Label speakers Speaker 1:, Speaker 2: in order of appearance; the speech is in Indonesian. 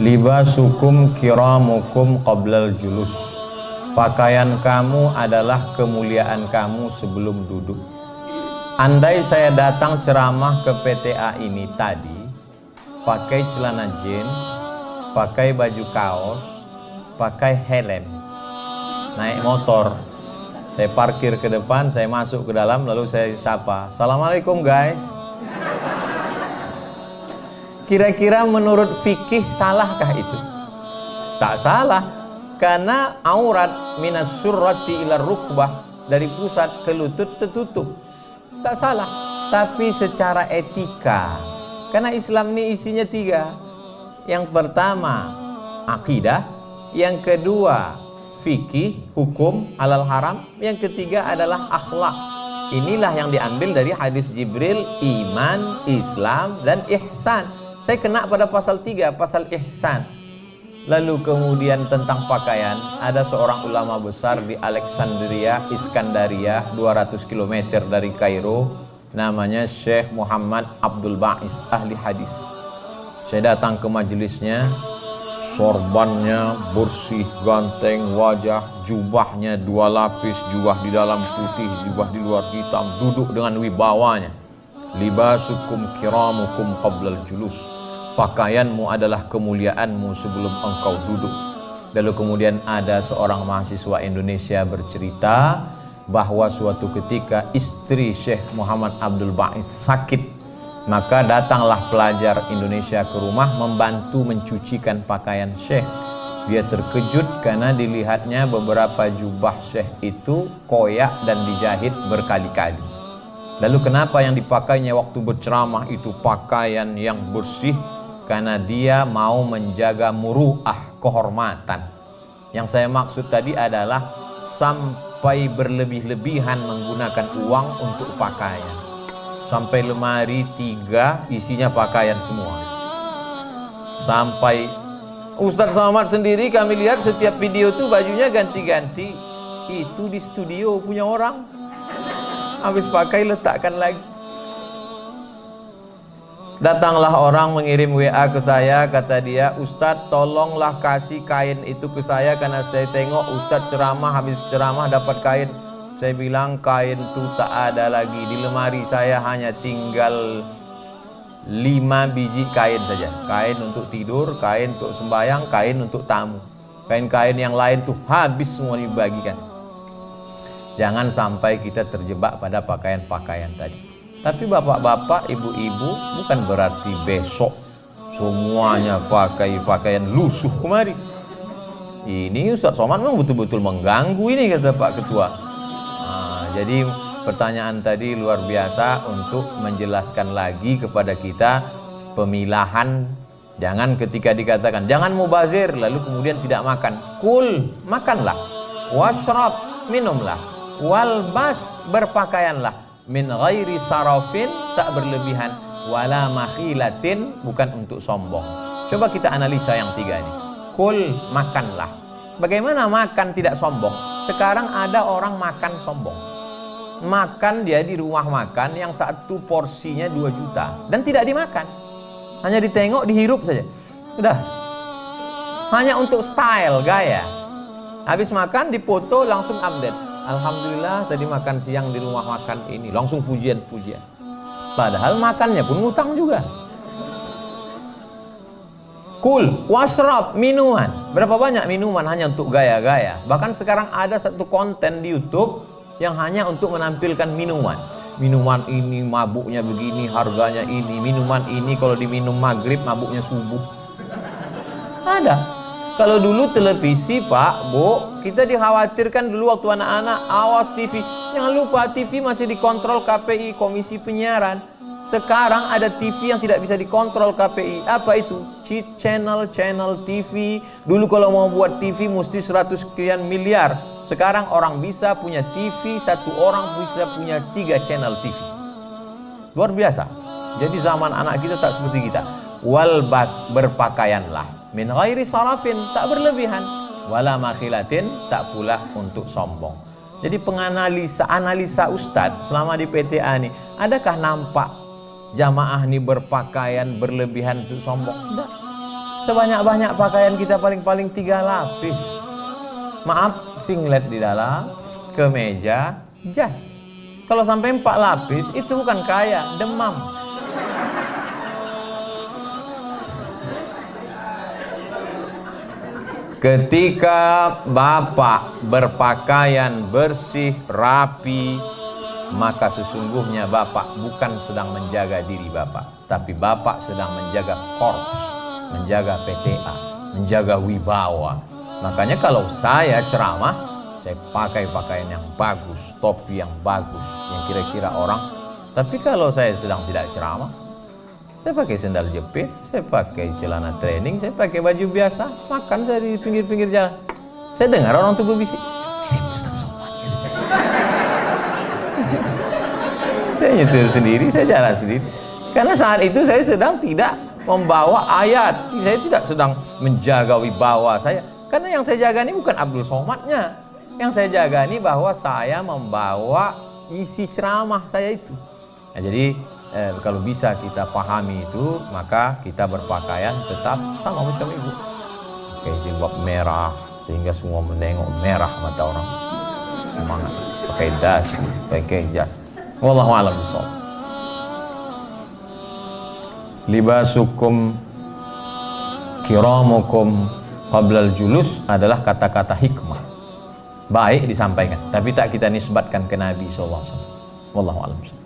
Speaker 1: Libasukum kiramukum qablal julus. Pakaian kamu adalah kemuliaan kamu sebelum duduk. Andai saya datang ceramah ke PTA ini tadi pakai celana jeans, pakai baju kaos, pakai helm, naik motor, saya parkir ke depan, saya masuk ke dalam, lalu saya sapa, "Assalamualaikum guys." Kira-kira menurut fikih salahkah itu? Tak salah, karena aurat minas surrati ila rukbah, dari pusat ke lutut tertutup. Tak salah, tapi secara etika, karena Islam ini isinya 3. Yang pertama akidah, yang kedua fikih, hukum halal haram, yang ketiga adalah akhlak. Inilah yang diambil dari hadis Jibril, iman, Islam, dan ihsan. Saya kena pada pasal 3, pasal ihsan. Lalu kemudian tentang pakaian, ada seorang ulama besar di Alexandria, Iskandaria, 200 km dari Kairo, namanya Syekh Muhammad Abdul Ba'is, ahli hadis. Saya datang ke majelisnya, sorbannya bersih, ganteng, wajah, jubahnya 2 lapis, jubah di dalam putih, jubah di luar hitam, duduk dengan wibawanya. Libasukum kiramukum qablal julus. Pakaianmu adalah kemuliaanmu sebelum engkau duduk. Lalu kemudian ada seorang mahasiswa Indonesia bercerita bahwa suatu ketika istri Syekh Muhammad Abdul Ba'is sakit, maka datanglah pelajar Indonesia ke rumah membantu mencucikan pakaian Syekh. Dia terkejut karena dilihatnya beberapa jubah Syekh itu koyak dan dijahit berkali-kali. Lalu kenapa yang dipakainya waktu berceramah itu pakaian yang bersih? Karena dia mau menjaga muru'ah, kehormatan. Yang saya maksud tadi adalah sampai berlebih-lebihan menggunakan uang untuk pakaian. Sampai lemari 3 isinya pakaian semua. Sampai Ustadz Somad sendiri kami lihat setiap video tuh bajunya ganti-ganti. Itu di studio punya orang. Habis pakai letakkan lagi. Datanglah orang mengirim WA ke saya, kata dia, "Ustadz tolonglah kasih kain itu ke saya karena saya tengok Ustadz ceramah, habis ceramah dapat kain." Saya bilang kain itu tak ada lagi, di lemari saya hanya tinggal 5 biji kain saja. Kain untuk tidur, kain untuk sembahyang, kain untuk tamu. Kain-kain yang lain tuh habis semua dibagikan. Jangan sampai kita terjebak pada pakaian-pakaian tadi. Tapi bapak-bapak, ibu-ibu, bukan berarti besok semuanya pakai pakaian lusuh kemari. Ini Ustadz Somad memang betul-betul mengganggu ini, kata Pak Ketua. Jadi pertanyaan tadi luar biasa untuk menjelaskan lagi kepada kita pemilahan. Jangan ketika dikatakan jangan mubazir lalu kemudian tidak makan. Kul, makanlah. Washrab, minumlah. Walbas, berpakaianlah. Min ghairi sarafin, tak berlebihan. Wala makhilatin, bukan untuk sombong. Coba kita analisa yang 3 ini. Kul, makanlah. Bagaimana makan tidak sombong? Sekarang ada orang makan sombong. Makan dia di rumah makan yang 1 porsinya 2 juta dan tidak dimakan. Hanya ditengok, dihirup saja. Udah. Hanya untuk style, gaya. Habis makan dipoto langsung update. Alhamdulillah tadi makan siang di rumah makan ini, langsung pujian-pujian. Padahal makannya pun ngutang juga. Kul, washrab, minuman. Berapa banyak minuman hanya untuk gaya-gaya. Bahkan sekarang ada satu konten di YouTube yang hanya untuk menampilkan minuman. Minuman ini mabuknya begini, harganya ini. Minuman ini kalau diminum maghrib mabuknya subuh. Ada. Kalau dulu televisi Pak, Bu, kita dikhawatirkan dulu waktu anak-anak, awas TV. Jangan lupa TV masih dikontrol KPI, Komisi Penyiaran. Sekarang ada TV yang tidak bisa dikontrol KPI. Apa itu? Cheat channel TV. Dulu kalau mau buat TV mesti 100 sekian miliar. Sekarang orang bisa punya TV, 1 orang bisa punya 3 channel TV. Luar biasa. Jadi zaman anak kita tak seperti kita. Walbas, berpakaianlah. Min ghairi sarafin, tak berlebihan. Wala makhilatin, tak pula untuk sombong. Jadi analisa Ustadz selama di PTA ini, adakah nampak jamaah ini berpakaian berlebihan untuk sombong? Tidak. Sebanyak-banyak pakaian kita paling-paling 3 lapis. Maaf, singlet di dalam, kemeja, jas. Kalau sampai 4 lapis, itu bukan kaya, demam. Ketika Bapak berpakaian bersih, rapi, maka sesungguhnya Bapak bukan sedang menjaga diri Bapak, tapi Bapak sedang menjaga korps, menjaga PTA, menjaga wibawa. Makanya kalau saya ceramah, saya pakai pakaian yang bagus, topi yang bagus, yang kira-kira orang. Tapi kalau saya sedang tidak ceramah, saya pakai sendal jepit, saya pakai celana training, saya pakai baju biasa, makan saya di pinggir-pinggir jalan. Saya dengar orang tuh berbisik, ini Ustaz Somad. Saya nyetir sendiri, saya jalan sendiri. Karena saat itu saya sedang tidak membawa ayat, saya tidak sedang menjaga wibawa saya. Karena yang saya jaga ini bukan Abdul Somadnya, yang saya jaga ini bahwa saya membawa isi ceramah saya itu. Nah, jadi kalau bisa kita pahami itu, maka kita berpakaian tetap sama macam ibu. Pakai jilbab merah sehingga semua menengok, merah mata orang. Semangat. Pakai das, pakai jas. Wallahu a'lam bishawab. Libasukum kiramukum qablal julus adalah kata-kata hikmah. Baik disampaikan, tapi tak kita nisbatkan ke Nabi sallallahu alaihi wasallam. Wallahu a'lam bishawab.